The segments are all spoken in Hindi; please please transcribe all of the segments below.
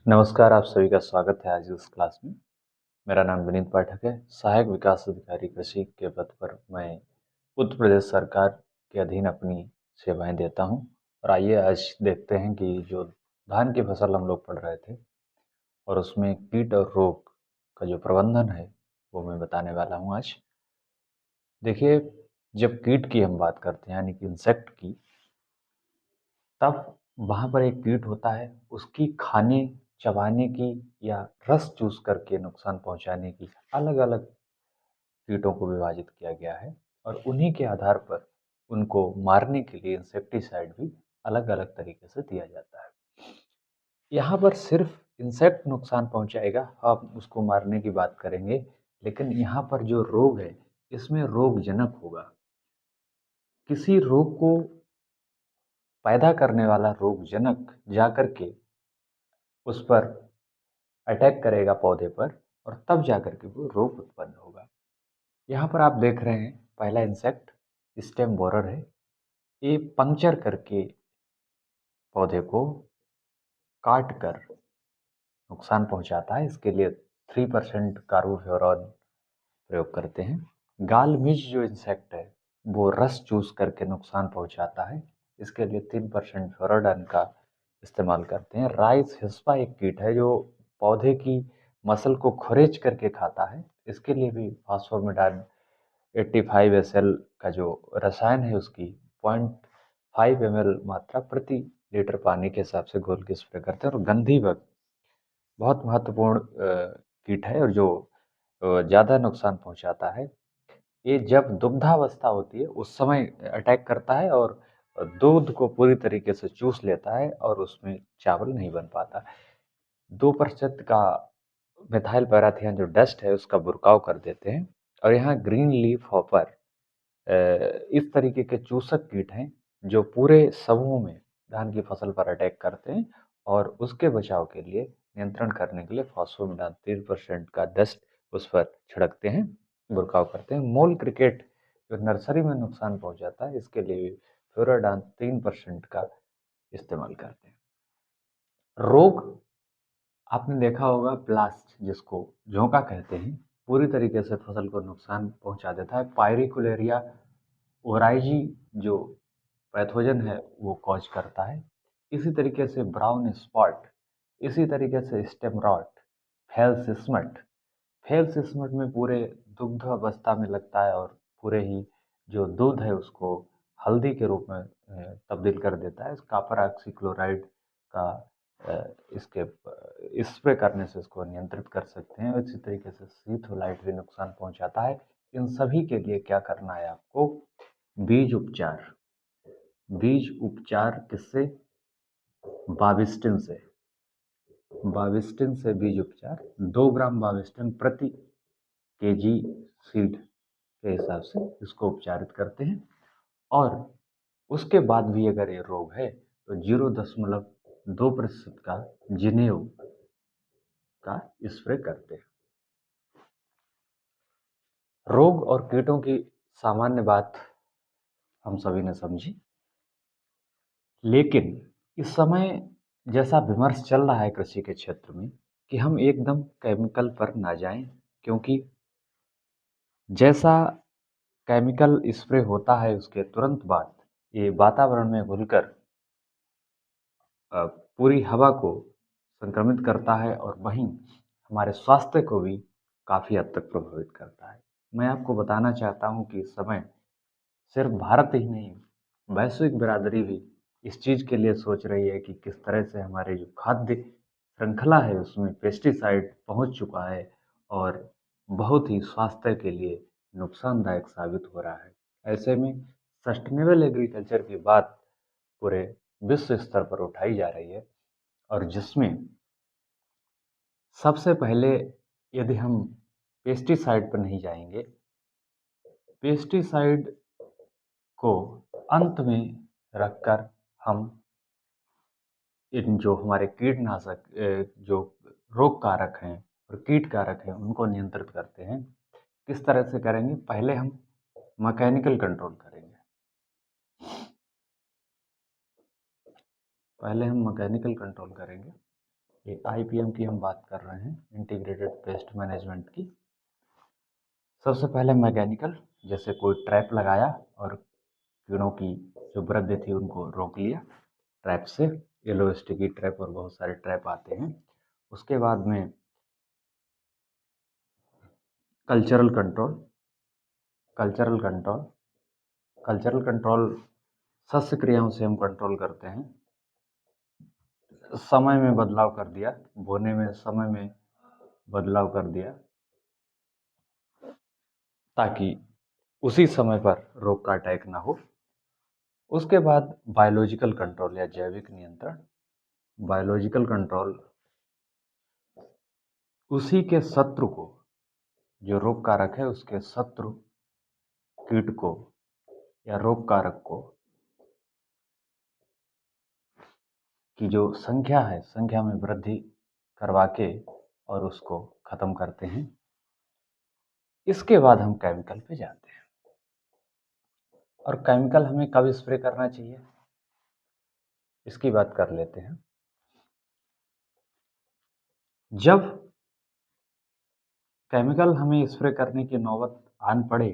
नमस्कार, आप सभी का स्वागत है आज इस क्लास में। मेरा नाम विनीत पाठक है। सहायक विकास अधिकारी कृषि के पद पर मैं उत्तर प्रदेश सरकार के अधीन अपनी सेवाएं देता हूं। और आइए आज देखते हैं कि जो धान की फसल हम लोग पढ़ रहे थे और उसमें कीट और रोग का जो प्रबंधन है वो मैं बताने वाला हूं आज। देखिए, जब कीट की हम बात करते हैं यानी कि इंसेक्ट की, तब वहाँ पर एक कीट होता है, उसकी खाने, चबाने की या रस चूस करके नुकसान पहुँचाने की अलग-अलग कीटों को विभाजित किया गया है और उन्हीं के आधार पर उनको मारने के लिए इंसेक्टिसाइड भी अलग-अलग तरीके से दिया जाता है। यहाँ पर सिर्फ इंसेक्ट नुकसान पहुँचाएगा, हम उसको मारने की बात करेंगे, लेकिन यहाँ पर जो रोग है, इसमें रोगजनक होगा। किसी रोग को पैदा करने वाला रोगजनक जाकर के उस पर अटैक करेगा पौधे पर और तब जाकर के वो रोग उत्पन्न होगा। यहाँ पर आप देख रहे हैं पहला इंसेक्ट स्टेम बोरर है। ये पंक्चर करके पौधे को काट कर नुकसान पहुंचाता है। इसके लिए 3% कार्बोफ्यूरॉन प्रयोग करते हैं। गाल मिज जो इंसेक्ट है वो रस चूस करके नुकसान पहुंचाता है। इसके लिए 3% फ्लोराडान का इस्तेमाल करते हैं। राइस हिस्पा एक कीट है जो पौधे की मसल को खुरेच करके खाता है। इसके लिए भी फास्फोमिडान 85 एसएल का जो रसायन है उसकी 0.5 ml मात्रा प्रति लीटर पानी के हिसाब से घोल के स्प्रे करते हैं। और गंधी बग बहुत महत्वपूर्ण कीट है और जो ज़्यादा नुकसान पहुंचाता है। ये जब दुग्धावस्था होती है उस समय अटैक करता है और दूध को पूरी तरीके से चूस लेता है और उसमें चावल नहीं बन पाता। 2% का मिथाइल पैराथियन जो डस्ट है उसका बुरकाव कर देते हैं। और यहाँ ग्रीन लीफ हॉपर इस तरीके के चूसक कीट हैं जो पूरे समूह में धान की फसल पर अटैक करते हैं और उसके बचाव के लिए नियंत्रण करने के लिए फॉस्फोमिडान 3% का डस्ट उस पर छिड़कते हैं, बुरकाव करते हैं। मोल क्रिकेट जो नर्सरी में नुकसान पहुंचाता है, इसके लिए भी फ्लोराडान 3% का इस्तेमाल करते हैं। रोग आपने देखा होगा, ब्लास्ट जिसको झोंका कहते हैं, पूरी तरीके से फसल को नुकसान पहुंचा देता है। पायरिकुलेरिया ओराइजी जो पैथोजन है वो कॉज करता है। इसी तरीके से ब्राउन स्पॉट, इसी तरीके से स्टेम रॉट, फेल्सिस्मट। फेल्सिस्मट में पूरे दुग्ध अवस्था में लगता है और पूरे ही जो दूध है उसको हल्दी के रूप में तब्दील कर देता है। कॉपर ऑक्सीक्लोराइड का इसके स्प्रे करने से इसको नियंत्रित कर सकते हैं। इसी तरीके से सीथोलाइट भी नुकसान पहुंचाता है। इन सभी के लिए क्या करना है आपको? बीज उपचार। बीज उपचार किससे? बाविस्टिन से। बाविस्टिन से बीज उपचार 2 ग्राम बाविस्टिन प्रति केजी सीड के हिसाब से इसको उपचारित करते हैं। और उसके बाद भी अगर ये रोग है तो 0.2% का जिनेव का स्प्रे करते हैं। रोग और कीटों की सामान्य बात हम सभी ने समझी, लेकिन इस समय जैसा विमर्श चल रहा है कृषि के क्षेत्र में कि हम एकदम केमिकल पर ना जाएं, क्योंकि जैसा केमिकल स्प्रे होता है उसके तुरंत बाद ये वातावरण में घुलकर पूरी हवा को संक्रमित करता है और वहीं हमारे स्वास्थ्य को भी काफ़ी हद तक प्रभावित करता है। मैं आपको बताना चाहता हूं कि इस समय सिर्फ भारत ही नहीं, वैश्विक बिरादरी भी इस चीज़ के लिए सोच रही है कि किस तरह से हमारे जो खाद्य श्रृंखला है उसमें पेस्टिसाइड पहुंच चुका है और बहुत ही स्वास्थ्य के लिए नुकसानदायक साबित हो रहा है। ऐसे में सस्टेनेबल एग्रीकल्चर की बात पूरे विश्व स्तर पर उठाई जा रही है और जिसमें सबसे पहले, यदि हम पेस्टिसाइड पर नहीं जाएंगे, पेस्टिसाइड को अंत में रखकर हम इन जो हमारे कीटनाशक जो रोग कारक हैं और कीट कारक हैं उनको नियंत्रित करते हैं। किस तरह से करेंगे? पहले हम मैकेनिकल कंट्रोल करेंगे। पहले हम मैकेनिकल कंट्रोल करेंगे। ये आईपीएम की हम बात कर रहे हैं, इंटीग्रेटेड पेस्ट मैनेजमेंट की। सबसे पहले मैकेनिकल, जैसे कोई ट्रैप लगाया और कीड़ों की जो वृद्धि थी उनको रोक लिया ट्रैप से। येलो स्टिकी ट्रैप और बहुत सारे ट्रैप आते हैं। उसके बाद में cultural control. Cultural control cultural control सस्य क्रियाओं से हम कंट्रोल करते हैं। समय में बदलाव कर दिया, बोने में समय में बदलाव कर दिया ताकि उसी समय पर रोग का अटैक ना हो। उसके बाद बायोलॉजिकल कंट्रोल या जैविक नियंत्रण। बायोलॉजिकल कंट्रोल उसी के शत्रु को, जो रोग कारक है उसके शत्रु कीट को या रोग कारक को की जो संख्या है, संख्या में वृद्धि करवा के और उसको खत्म करते हैं। इसके बाद हम केमिकल पे जाते हैं। और केमिकल हमें कब स्प्रे करना चाहिए, इसकी बात कर लेते हैं। जब केमिकल हमें स्प्रे करने की नौबत आन पड़े,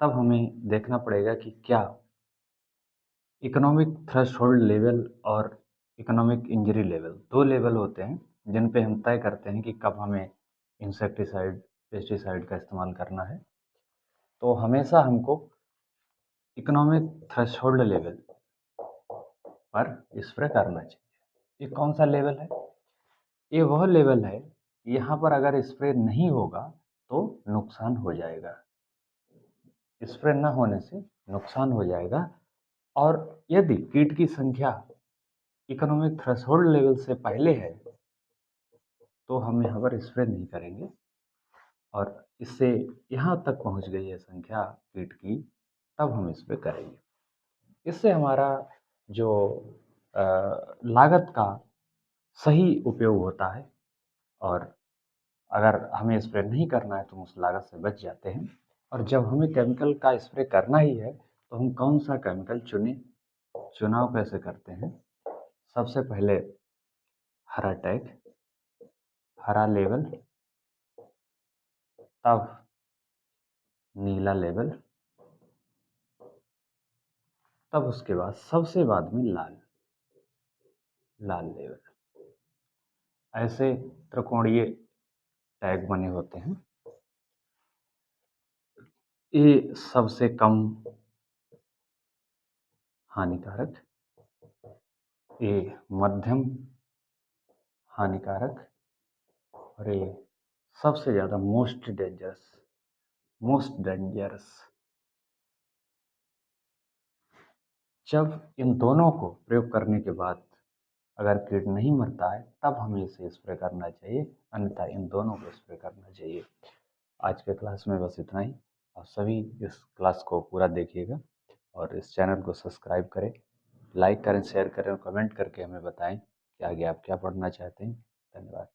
तब हमें देखना पड़ेगा कि क्या इकोनॉमिक थ्रेशोल्ड लेवल और इकोनॉमिक इंजरी लेवल, दो लेवल होते हैं जिन पे हम तय करते हैं कि कब हमें इंसेक्टिसाइड, पेस्टिसाइड का इस्तेमाल करना है। तो हमेशा हमको इकोनॉमिक थ्रेशोल्ड लेवल पर स्प्रे करना चाहिए। ये कौन सा लेवल है? ये वह लेवल है, यहाँ पर अगर स्प्रे नहीं होगा तो नुकसान हो जाएगा। स्प्रे न होने से नुकसान हो जाएगा। और यदि कीट की संख्या इकोनॉमिक थ्रेशोल्ड लेवल से पहले है तो हम यहाँ पर स्प्रे नहीं करेंगे। और इससे यहाँ तक पहुँच गई है संख्या कीट की, तब हम स्प्रे करेंगे। इससे हमारा जो लागत का सही उपयोग होता है। और अगर हमें स्प्रे नहीं करना है तो उस लागत से बच जाते हैं। और जब हमें केमिकल का स्प्रे करना ही है तो हम कौन सा केमिकल चुनें, चुनाव कैसे करते हैं? सबसे पहले हरा टैग, हरा लेवल, तब नीला लेवल, तब उसके बाद सबसे बाद में लाल, लाल लेवल। ऐसे त्रिकोणीय टैग बने होते हैं। ये सबसे कम हानिकारक, ये मध्यम हानिकारक, और ये सबसे ज़्यादा मोस्ट डेंजरस, मोस्ट डेंजरस। जब इन दोनों को प्रयोग करने के बाद अगर कीट नहीं मरता है तब हमें इसे स्प्रे करना चाहिए, अन्यथा इन दोनों को स्प्रे करना चाहिए। आज के क्लास में बस इतना ही। आप सभी इस क्लास को पूरा देखिएगा और इस चैनल को सब्सक्राइब करें, लाइक करें, शेयर करें और कमेंट करके हमें बताएं कि आगे आप क्या पढ़ना चाहते हैं। धन्यवाद।